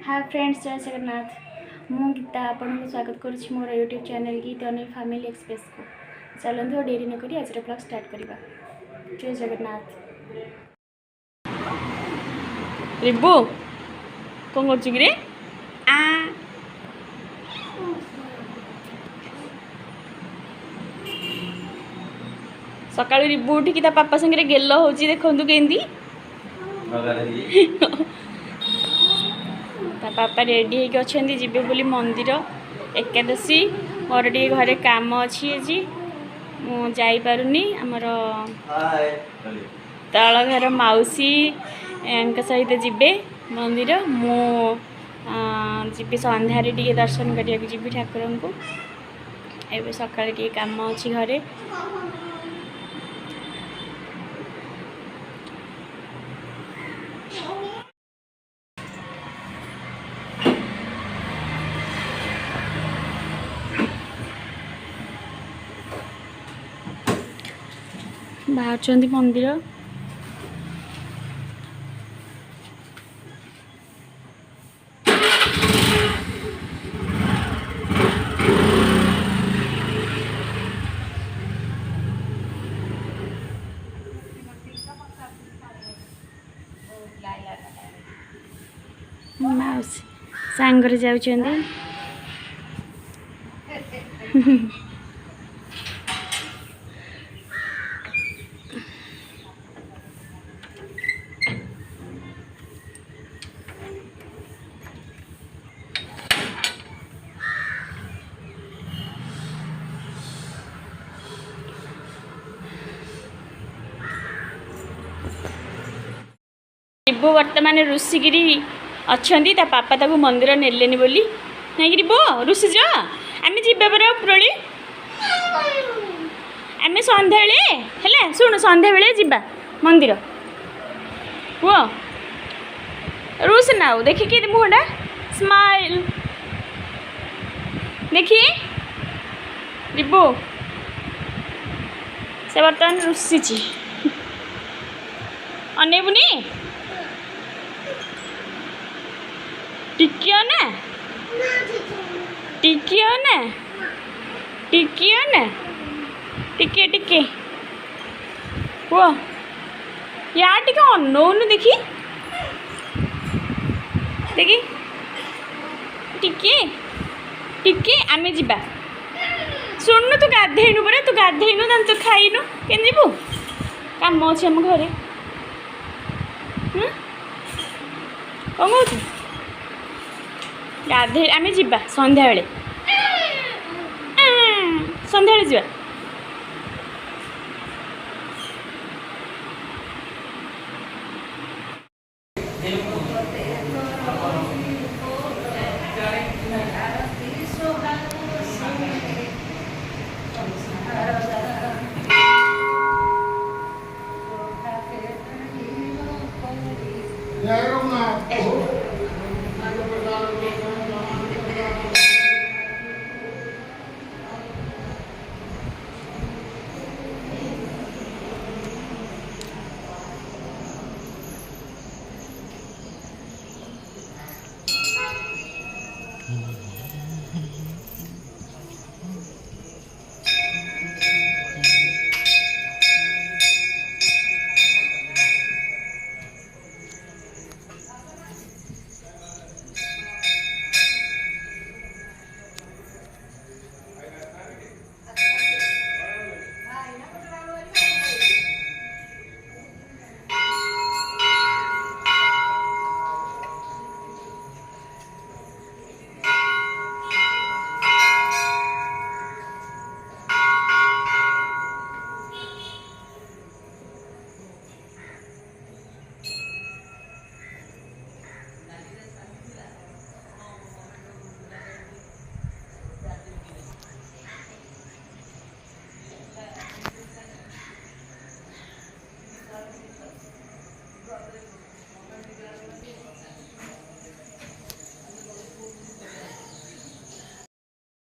Hi friends, जय जगन्नाथ। मु गीता आपन को स्वागत करुछि मोर YouTube channel Geeta Anil family express को। चलंतु डेरी न करी आज ब्लॉग स्टार्ट करिबा। जय जगन्नाथ। रिबू कौन कर चुकी रे आ सका रिबू उठिकी पापा संगे गेल हो देखु केंदी पापा रेडी होके अच्छा जीवे बोली मंदिर एकादशी मोर टे घरे काम अच्छी आज मुझे आमर तल घर मौसी सहित जीवे मंदिर मु जी संध्यारे टे दर्शन करा जी ठाकुर को एवं सका काम अच्छी घरे बाहर मंदिर मौसी सांगर जाऊँ रिबू वर्तमान रुषिकी अच्छा पापा ताको मंदिर नेलेनि बोली नहीं रिबो रुषिज आम जीवा पर उपरली आम सन्ध्या है शुण सन्ध्या बेले जीवा मंदिर पुओ रुष ना देखिए मुहटा स्माइल देखिए रिबू से बर्तमान रुषि अनेबुनी टिकियो ना टिकियो ना टिकियो ना टिके टिके वो या टिके अनौनु देखी देखी टिके टिके आम जीवा शुणु तू गाधेनु परा तू गाधेनु दांत खाइनु के जीवु काम अच्छे आम घरे कौन कहू गाधे आम जीवा संध्या बेले संध्या बेले जीवा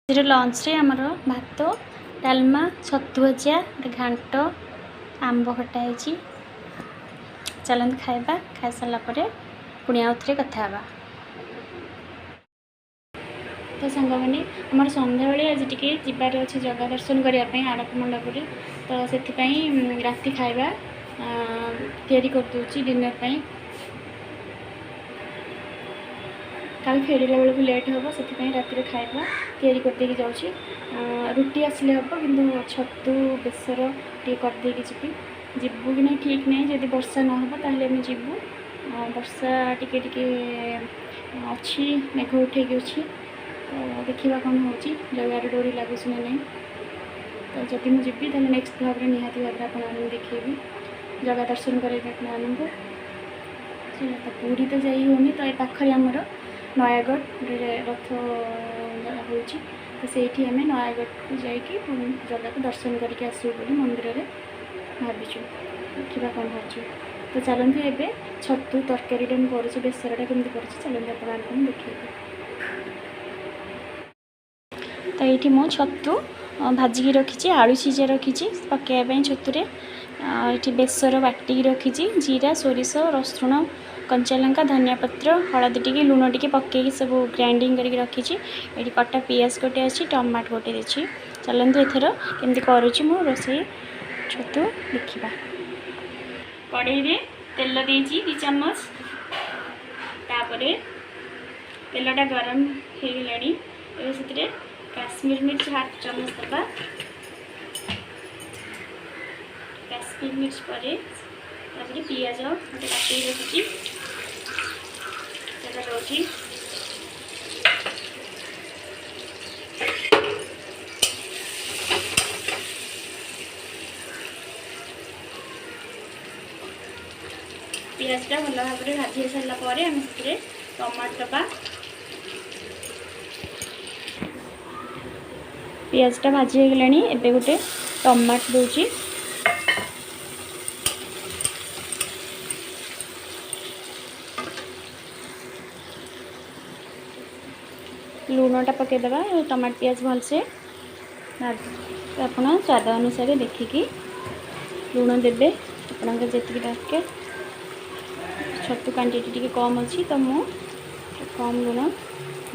लंच रे आमर भात डालमा छतु भजिया घांट आंब खटा है चलते खाइबा खाई सारा पुणी आउ थे कथा तो सांग मैंने आम सन्ध्या बेले आज टी जबार अच्छे जगह दर्शन करने आड़प मंडप तो से राति खाଇବା तैयारी करदे डिनर पर काल फेरला बेलू लेट हम से राति खाଇବା तैयारी करदे जाऊँगी रुटी आसिले हम कि छतु बेसर टे करदे जी जीवु कि नहीं ठीक नहीं जदि वर्षा न हो ताहले आम जीवु वर्षा टिके अच्छी मेघ उठे अच्छी तो देखा कौन हो जगार डोरी लगुच ना नहीं तो जब मुझे जी नेक्स्ट भाव में निहाती भाव में देखी जगह दर्शन करेंगे आपको तो पूरी तो जाई होनी तो ये पाखे आमर नयागढ़ रथ हो तो से आम नयागढ़ को जाकि जगह को दर्शन करके आसू बोली मंदिर में भाविचु देखा कौन हो तो चलते एवं छतु तरकारी कर बेसरटा केमती कर चलते आपको देखिए तो ये मो छतु भाजिकी रखी आलू सीझा रखी पकड़ापी छतुरे ये बेसर बाटिकी रखी जीरा सोरिष रसुण कंचा लंका धनिया पत्र हलदी टी लुण टी पकई सब ग्राइंडिंग करके रखी ये कटा पियाज गोटे अच्छी टमाटो गोटे अच्छी चलते एथर केमती करुच्ची मो रोसे छतु देखा कड़े में तेल देजी 2 चम्मच तापर तेलटा गरम हो गला से काश्मीर मिर्च 1/2 चम्मच दबा काश्मीर मिर्च पर पियाज गोटे काटिक रखी रोटी पियाजटा भल भाव में भाजी सारापर आम से टमाटो दबा पियाजटा भाजी हो गलानी एबे गोटे टमाटो दूची लुणटा पकईदे टमाटो पियाज भलसे आप स्वाद अनुसार देखिकी लुण देवे आपंकर जी दरकार छतु क्वांटिटी टी कम अच्छी तो मुझे कम लुण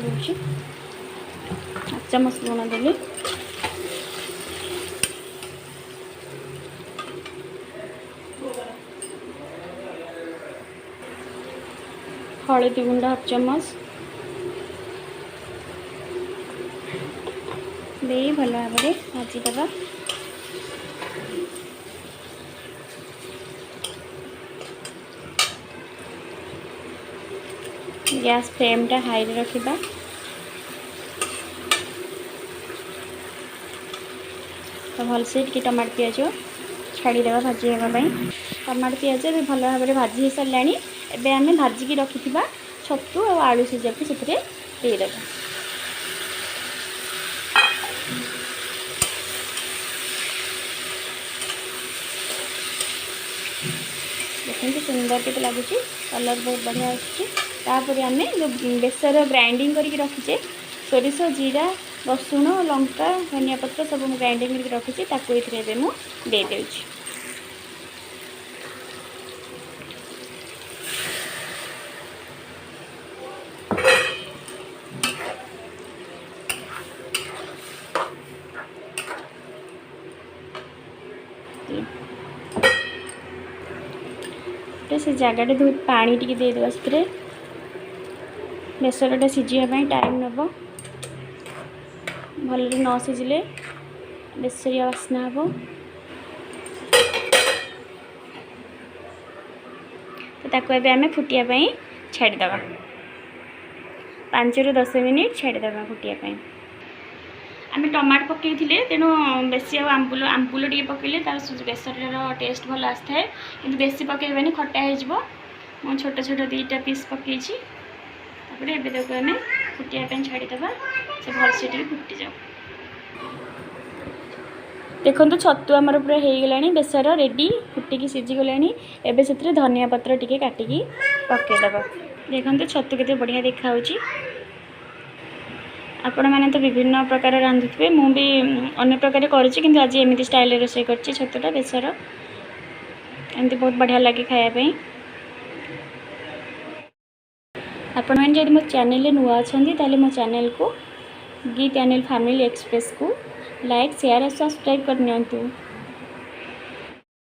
दूसरी 1 चम्मच लुण देली हलदी गुंड 1/2 चम्मच दे भल भाव में भाजीदे गैस फ्लेमटा हाई रखा तो भलसे टी टमाटो पियाज छाड़ीदे भाजी होगापी टमाटो पियाज भी भल भाव में भाजी हो सारा एवं आम भाजिकी रखि छतु और आलू सीझा को से देदेबा देखते सुंदर के लगुच कलर बहुत बढ़िया आसपर आम जो बेसर ग्राइंडिंग करके रखीचे सोरिष जीरा रसुण लंका धनिया पत्र सब ग्राइंडिंग करके रखीचे ताको ये मुझे देदेवी से जगह धो पानी टी देदेवा से बेसरटा सीझापी टाइम नब भल न सीझिले बेसरिया बास्ना हम तो ताको आम फुटियापाई छाड़ीदे 5 ରୁ 10 मिनिट छाड़ीदे फुटियापाई आम टमाटो पकई तेणु बेसी आंबुल टे पकईले तार बेसर टेस्ट भल आसता है कि बेसी पकईबानी खटा हो छोट छोट 2टा पीस पकई आम फुटियापाई छाड़ीदे से भलसे टे फुटी जाओ देखो छतु आमर पूरा हो गला बेसर रेडी फुटिकी सीझीगला एवं से धनिया पत्र टी काटिकी पकईदे देखो छतु के बढ़िया देखा आपण मैंने तो विभिन्न प्रकार रांधुवे मु भी अनेक प्रकार करुँच आज एमती स्टाइल रोषे कर छतुटा बेसर एमती बहुत बढ़िया लगे खायापी आपण मैंने जब मो चैनल नुआ अच्छा ताले मो चैनल को गीत चैनल फैमिली एक्सप्रेस को लाइक शेयर और सब्सक्राइब कर नियंतु।